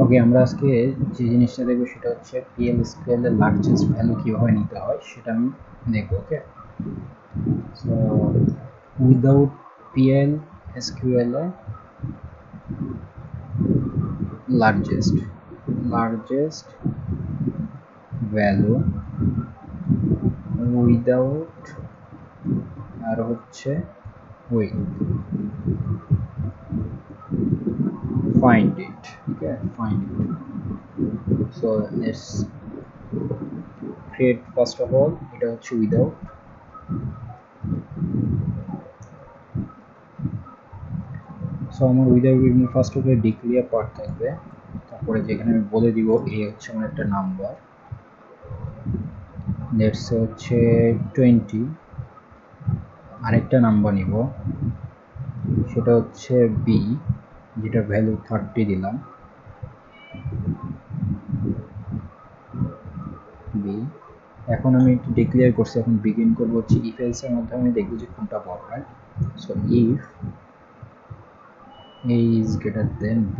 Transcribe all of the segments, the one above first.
ওকে, আমরা আজকে যে জিনিসটা দেখবো সেটা হচ্ছে পিএল স্কুএল এর লার্জেস্ট ভ্যালু কিভাবে নিতে হয় সেটা আমি দেখবো। ওকে, সো উইদাউট পিএল এসকিউএল এ লার্জেস্ট ভ্যালু উইদাউট আর হচ্ছে with find it. Okay, find it. So let's create first of all এটা হচ্ছে without, so আমার without এর first of all declare part থাকবে, তারপরে যেখানে আমি বলে দিব এই হচ্ছে আমার একটা নাম্বার, লেটস সে হচ্ছে 20, আরেকটা নাম্বার নিব সেটা হচ্ছে বি, যেটা ভ্যালু 30 দিলাম বি। এখন আমি একটু ডিক্লেয়ার করছি, এখন বিগিন করবো হচ্ছে ইফ এলস এর মাধ্যমে আমি দেখবো যে কোনটা বড়, right? So if a is greater than b,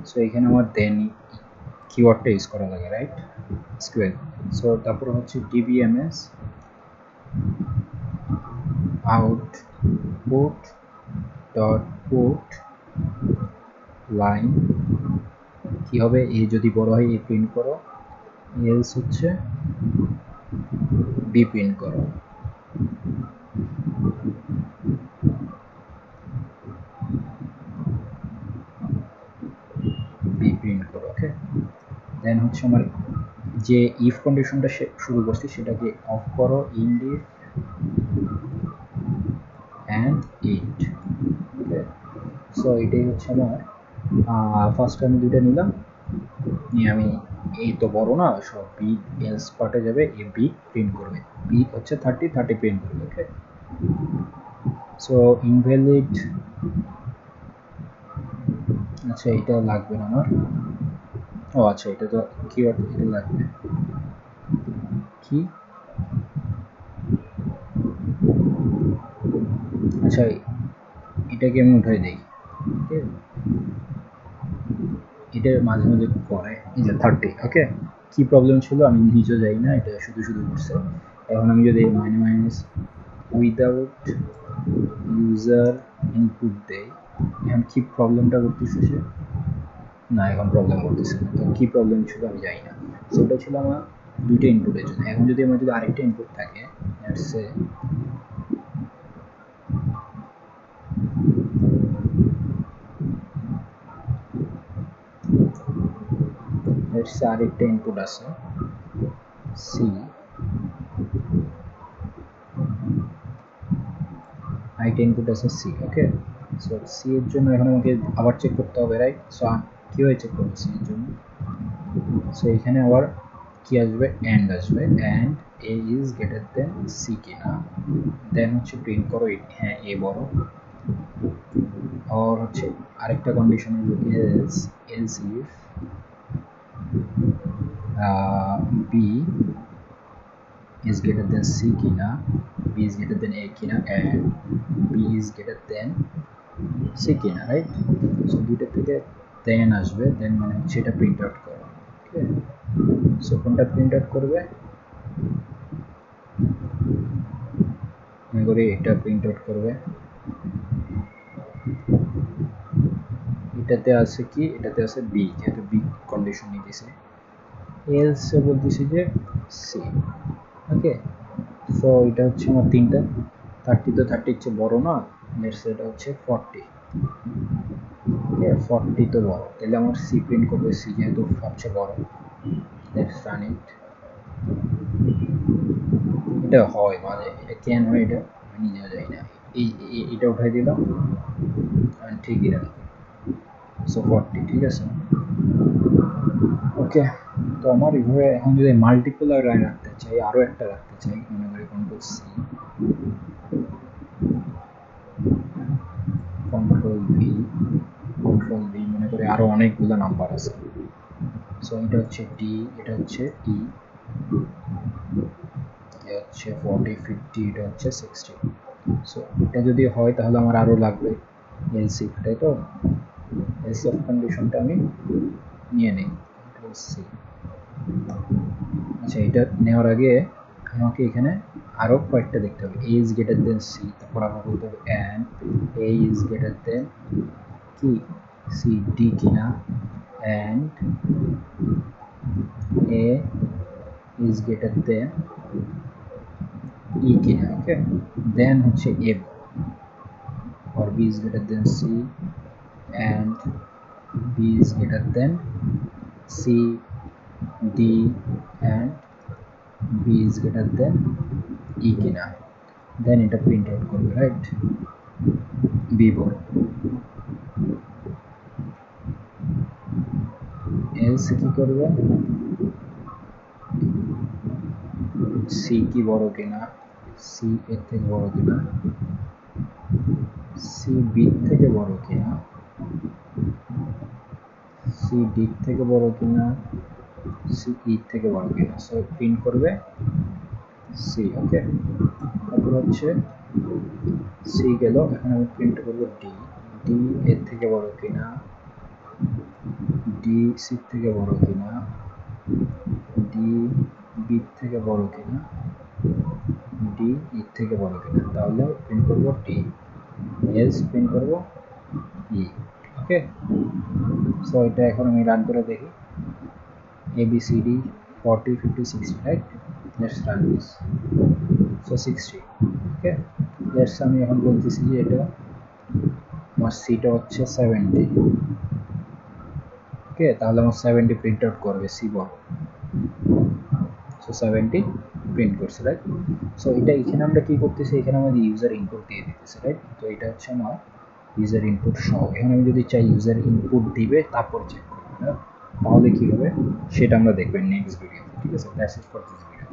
so এখানে আমার দেন কিওয়ার্ডটা ইউজ করা লাগে, রাইট? স্কোয়ার। সো তারপর হচ্ছে dbms output dot put line কি হবে, এ যদি বড় হয় এ প্রিন্ট করো, এলস হচ্ছে বি প্রিন্ট করো। বি প্রিন্ট করো। ওকে, দেন হচ্ছে আমার যে ইফ কন্ডিশনটা শুরু করছি সেটাকে অফ করো, ইন্ডিফ অ্যান্ড ইট। ওকে, সো এটাই হচ্ছে আমার ফার্স্ট আমি দুইটা নিলাম, নিয়ে আমি এই তো বড় না, সব বি এলস পার্টে যাবে, এ বি প্রিন্ট করবে, বি হচ্ছে 30 প্রিন্ট করবে। ওকে, সো ইনভ্যালিড, আচ্ছা এটা লাগবে না আমার, ও আচ্ছা এটা তো কিওয়ার্ড, এটা লাগবে কি, আচ্ছা এটাকে আমি উঠাই দিই। ওকে, এটা মাঝে মাঝে করে এই যে 30। ওকে, কি প্রবলেম ছিল আমি নিজেও যাই না, এটা শুধু করছে। এখন আমি যদি মাইনাস উইদাউট ইউজার ইনপুট দেই, এখন কি প্রবলেমটা করতেছে সে, না এখন প্রবলেম করতেছে না, তো কি প্রবলেম ছিল আমি জানি না। সেটা ছিল আমার দুইটা ইনপুটের জন্য। এখন যদি আমার যদি আরেকটা ইনপুট থাকে, আরেকটা ইনপুট আছে সি, আরেকটা ইনপুট আছে সি। ওকে, সো সি এর জন্য এখন আমাকে আবার চেক করতে হবে, রাইট? সো কীভাবে চেক করবো সি এর জন্য? সো এখানে আবার কি আসবে, অ্যান্ড আসবে, and A is greater than C কিনা, দেন হচ্ছে প্রিন্ট করো হ্যাঁ এ বড়, আর হচ্ছে আরেকটা condition else else if B is greater than c কিনা, b is greater than a কিনা, and b is greater than c কিনা, রাইট? সো দুইটা থেকে দেন আসবে, দেন মানে হচ্ছে এটা প্রিন্ট আউট করো। ওকে, সো কোনটা প্রিন্ট আউট করবে, মনে করি এটা প্রিন্ট আউট করবে, এটাতে আছে কি, এটাতে আছে বি, যেহেতু বি কন্ডিশন নিতেছে, এলস বলতেছি যে সি। ওকে, সো এটা হচ্ছে আমার তিনটা, 30 তো 30 চেয়ে বড় না, লেটস এটা হচ্ছে 40। ওকে, 40 তো বড়, তাহলে আমার সি প্রিন্ট করবে, সি যেহেতু সবচেয়ে বড়। লেটস রান ইট। এটা হয় মানে, এটা কেন হয় এটা আমি নিজেও জানি না। এটা উঠাই দিলাম, ঠিকই রাখি, সো 40, ঠিক আছে। ওকে, তো আমার এইভাবে এখন যদি মাল্টিপল রাখতে চাই, আরও একটা রাখতে চাই, মনে করি কন্ট্রোল সি, কন্ট্রোল ভি, মনে করি আরও অনেকগুলো নাম্বার আছে। সো এটা হচ্ছে ডি, এটা হচ্ছে ই, এটা হচ্ছে 40 50, এটা হচ্ছে 60। সো এটা যদি হয় তাহলে আমার আরও লাগবে এলস ইফ, তাই তো? এলস ইফ কন্ডিশনটা আমি নিয়ে নিই, সি। আচ্ছা, এটা নেওয়ার আগে আমাকে এখানে আরও কয়েকটা দেখতে হবে। A is greater than C, তারপর আমার বলতে হবে and A is greater than কি সি ডি কিনা, and A is greater than E কিনা, ওকে। দেন হচ্ছে এ, or b is greater than c and b is greater than c, d and b is greater than e কিনা, দেন এটা print out করবে, right? B বল, else কি করবে, C কি বড় কিনা, সি এর থেকে বড় কিনা, সি বি থেকে বড় কিনা, সি ডি থেকে বড় কিনা, সি ই থেকে বড় কিনা। সো প্রিন্ট করবে সি, ওকে। তারপর হচ্ছে সি গেল, এখন আমি প্রিন্ট করবো ডি, ডি এর থেকে বড় কিনা, ডি সি থেকে বড় কিনা, ডি বি থেকে বড় কিনা, ডি ই থেকে বড় কিনা। তাহলে প্রিন্ট করবো ডি, এলস প্রিন্ট করবো ই, ওকে। সো এটা এখন আমি রান করে দেখি, A B C D 40 50 60, right? Let's run this. So 60, okay. Let's আমি এখন বলতেছি যে এটা আমার সিটা হচ্ছে 70, ওকে। তাহলে আমার 70 প্রিন্ট আউট করবে, সি বল। সো 70 প্রিন্ট করছে, রাইট? সো এটা এখানে আমরা কি করতেছি, এখানে আমাদের ইউজার ইনপুট দিয়ে দিতেছে, রাইট? তো এটা হচ্ছে আমার ইউজার ইনপুট সহ। এখন আমি যদি চাই ইউজার ইনপুট দিবে তারপর চেক করবো, হ্যাঁ, তাহলে কি হবে সেটা আমরা দেখবেন নেক্সট ভিডিওতে, ঠিক আছে? That's it for this video.